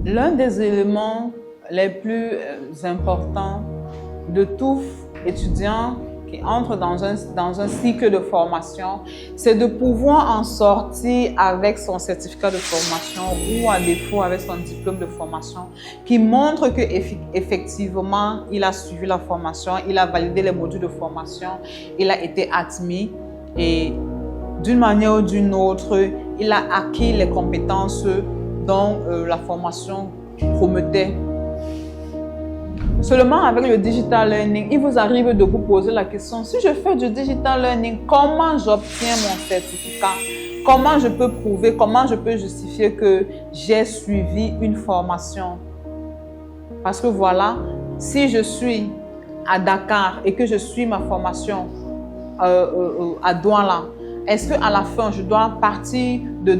L'un des éléments les plus importants de tout étudiant qui entre dans un cycle de formation, c'est de pouvoir en sortir avec son certificat de formation ou à défaut avec son diplôme de formation qui montre que effectivement il a suivi la formation, il a validé les modules de formation, il a été admis et d'une manière ou d'une autre, il a acquis les compétences dont la formation promettait. Seulement avec le digital learning, il vous arrive de vous poser la question, si je fais du digital learning, comment j'obtiens mon certificat? Comment je peux prouver, comment je peux justifier que j'ai suivi une formation? Parce que voilà, si je suis à Dakar et que je suis ma formation à Douala, est-ce qu'à la fin, je dois partir de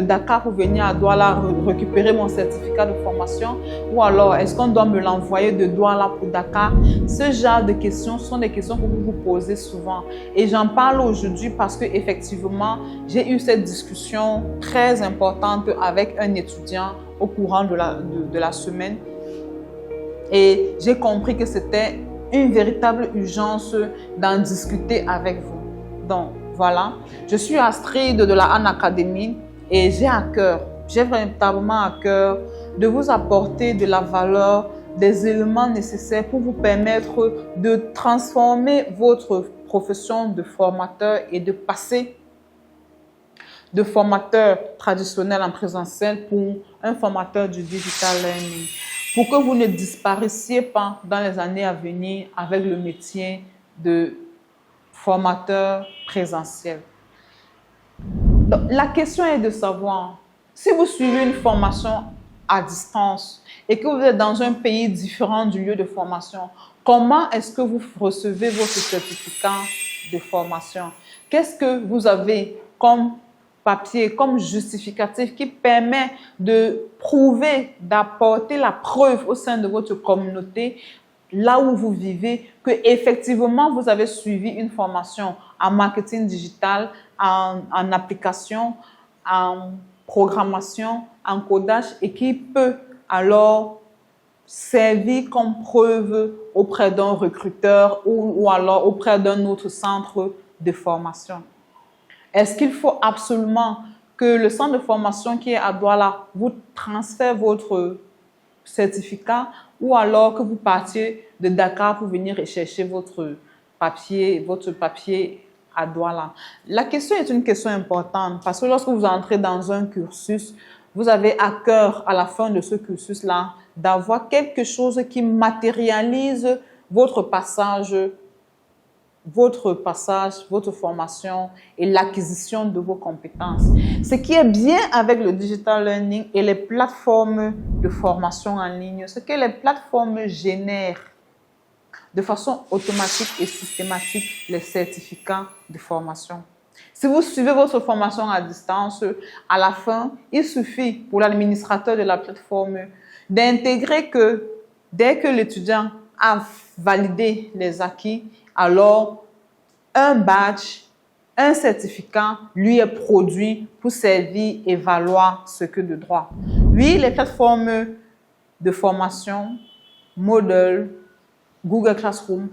Dakar pour venir à Douala récupérer mon certificat de formation? Ou alors, est-ce qu'on doit me l'envoyer de Douala pour Dakar? Ce genre de questions sont des questions que vous vous posez souvent. Et j'en parle aujourd'hui parce que effectivement, j'ai eu cette discussion très importante avec un étudiant au courant de la semaine. Et j'ai compris que c'était une véritable urgence d'en discuter avec vous. Donc, voilà, je suis Astrid de la Han Academy et j'ai véritablement à cœur de vous apporter de la valeur, des éléments nécessaires pour vous permettre de transformer votre profession de formateur et de passer de formateur traditionnel en présentiel pour un formateur du digital learning, pour que vous ne disparaissiez pas dans les années à venir avec le métier de formateur présentiel. Donc, la question est de savoir, si vous suivez une formation à distance et que vous êtes dans un pays différent du lieu de formation, comment est-ce que vous recevez votre certificat de formation? Qu'est-ce que vous avez comme papier, comme justificatif qui permet de prouver, d'apporter la preuve au sein de votre communauté, là où vous vivez, que effectivement vous avez suivi une formation en marketing digital, en application, en programmation, en codage et qui peut alors servir comme preuve auprès d'un recruteur ou alors auprès d'un autre centre de formation. Est-ce qu'il faut absolument que le centre de formation qui est à Douala vous transfère votre certificat ou alors que vous partiez de Dakar pour venir rechercher votre papier à Douala? La question est une question importante parce que lorsque vous entrez dans un cursus, vous avez à cœur à la fin de ce cursus-là d'avoir quelque chose qui matérialise votre passage, votre formation et l'acquisition de vos compétences. Ce qui est bien avec le digital learning et les plateformes de formation en ligne, c'est que les plateformes génèrent de façon automatique et systématique les certificats de formation. Si vous suivez votre formation à distance, à la fin, il suffit pour l'administrateur de la plateforme d'intégrer que dès que l'étudiant a validé les acquis, alors un badge, un certificat lui est produit pour servir et valoir ce que de droit. Oui, les plateformes de formation, Moodle, Google Classroom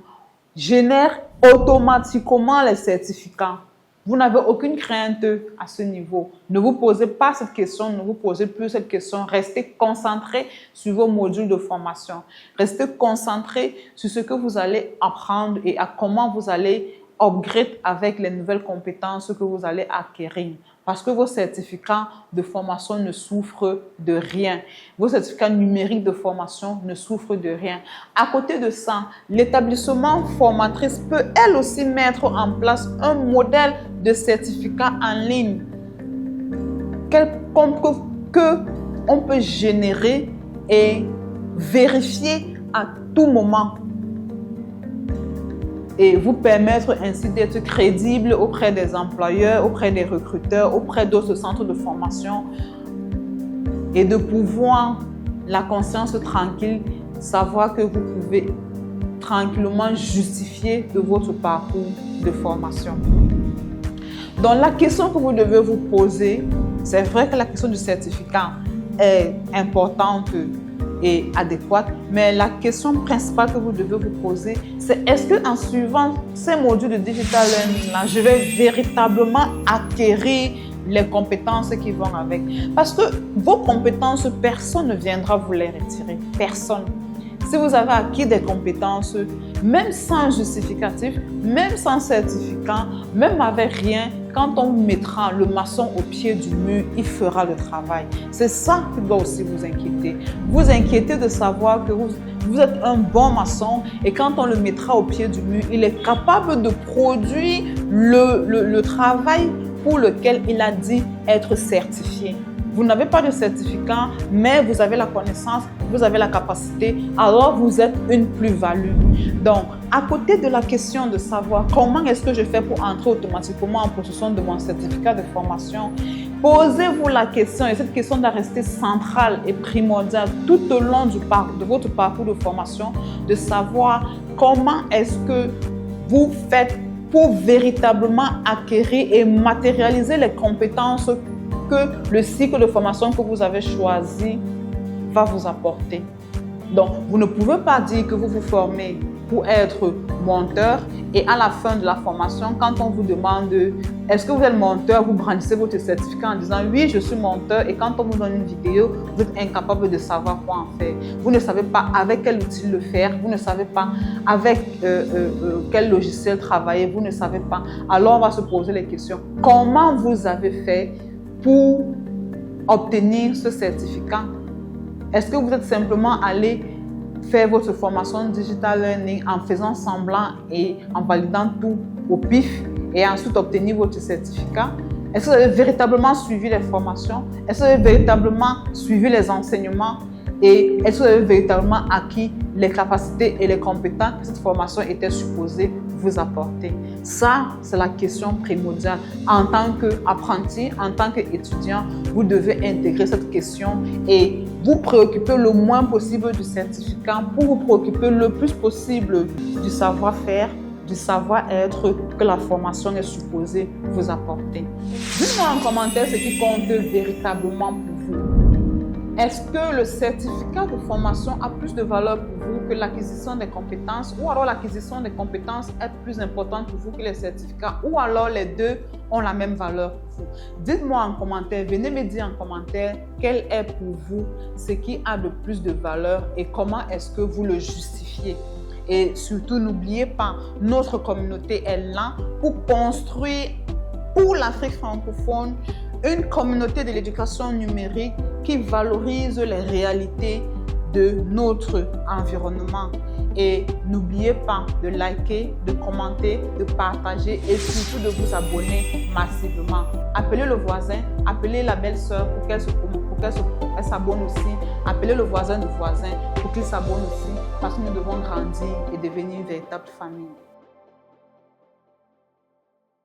génèrent automatiquement les certificats. Vous n'avez aucune crainte à ce niveau. Ne vous posez pas cette question, ne vous posez plus cette question. Restez concentré sur vos modules de formation. Restez concentré sur ce que vous allez apprendre et à comment vous allez upgrade avec les nouvelles compétences que vous allez acquérir. Parce que vos certificats de formation ne souffrent de rien. Vos certificats numériques de formation ne souffrent de rien. À côté de ça, l'établissement formatrice peut elle aussi mettre en place un modèle de certificat en ligne qu'on peut générer et vérifier à tout moment. Et vous permettre ainsi d'être crédible auprès des employeurs, auprès des recruteurs, auprès d'autres centres de formation et de pouvoir, la conscience tranquille, savoir que vous pouvez tranquillement justifier de votre parcours de formation. Donc la question que vous devez vous poser, c'est vrai que la question du certificat est importante et adéquate, mais la question principale que vous devez vous poser, c'est est-ce qu'en suivant ces modules de digital learning là, je vais véritablement acquérir les compétences qui vont avec. Parce que vos compétences, personne ne viendra vous les retirer. Personne. Si vous avez acquis des compétences, même sans justificatif, même sans certificat, même avec rien, quand on mettra le maçon au pied du mur, il fera le travail. C'est ça qui doit aussi vous inquiéter. Vous inquiétez de savoir que vous êtes un bon maçon et quand on le mettra au pied du mur, il est capable de produire le travail pour lequel il a dit être certifié. Vous n'avez pas de certificat, mais vous avez la connaissance, vous avez la capacité, alors vous êtes une plus-value. Donc, à côté de la question de savoir comment est-ce que je fais pour entrer automatiquement en possession de mon certificat de formation, posez-vous la question, et cette question doit rester centrale et primordiale tout au long de votre parcours de formation, de savoir comment est-ce que vous faites pour véritablement acquérir et matérialiser les compétences que le cycle de formation que vous avez choisi va vous apporter. Donc, vous ne pouvez pas dire que vous vous formez pour être monteur et à la fin de la formation, quand on vous demande est-ce que vous êtes monteur, vous brandissez votre certificat en disant oui, je suis monteur, et quand on vous donne une vidéo, vous êtes incapable de savoir quoi en faire. Vous ne savez pas avec quel outil le faire, vous ne savez pas avec quel logiciel travailler, vous ne savez pas. Alors, on va se poser les questions. Comment vous avez fait pour obtenir ce certificat? Est-ce que vous êtes simplement allé faire votre formation digital learning en faisant semblant et en validant tout au pif et ensuite obtenir votre certificat? Est-ce que vous avez véritablement suivi les formations? Est-ce que vous avez véritablement suivi les enseignements? Et est-ce que vous avez véritablement acquis les capacités et les compétences que cette formation était supposée vous apporter? Ça, c'est la question primordiale. En tant qu'apprenti, en tant qu'étudiant, vous devez intégrer cette question et vous préoccuper le moins possible du certificat pour vous préoccuper le plus possible du savoir-faire, du savoir-être que la formation est supposée vous apporter. Dites-moi en commentaire ce qui compte véritablement pour vous. Est-ce que le certificat de formation a plus de valeur pour vous que l'acquisition des compétences, ou alors l'acquisition des compétences est plus importante pour vous que les certificats, ou alors les deux ont la même valeur pour vous? Dites-moi en commentaire, venez me dire en commentaire quel est pour vous ce qui a de plus de valeur et comment est-ce que vous le justifiez. Et surtout, n'oubliez pas, notre communauté est là pour construire pour l'Afrique francophone une communauté de l'éducation numérique qui valorise les réalités de notre environnement. Et n'oubliez pas de liker, de commenter, de partager et surtout de vous abonner massivement. Appelez le voisin, appelez la belle-sœur pour qu'elle s'abonne aussi. Appelez le voisin de voisin pour qu'il s'abonne aussi, parce que nous devons grandir et devenir une véritable famille.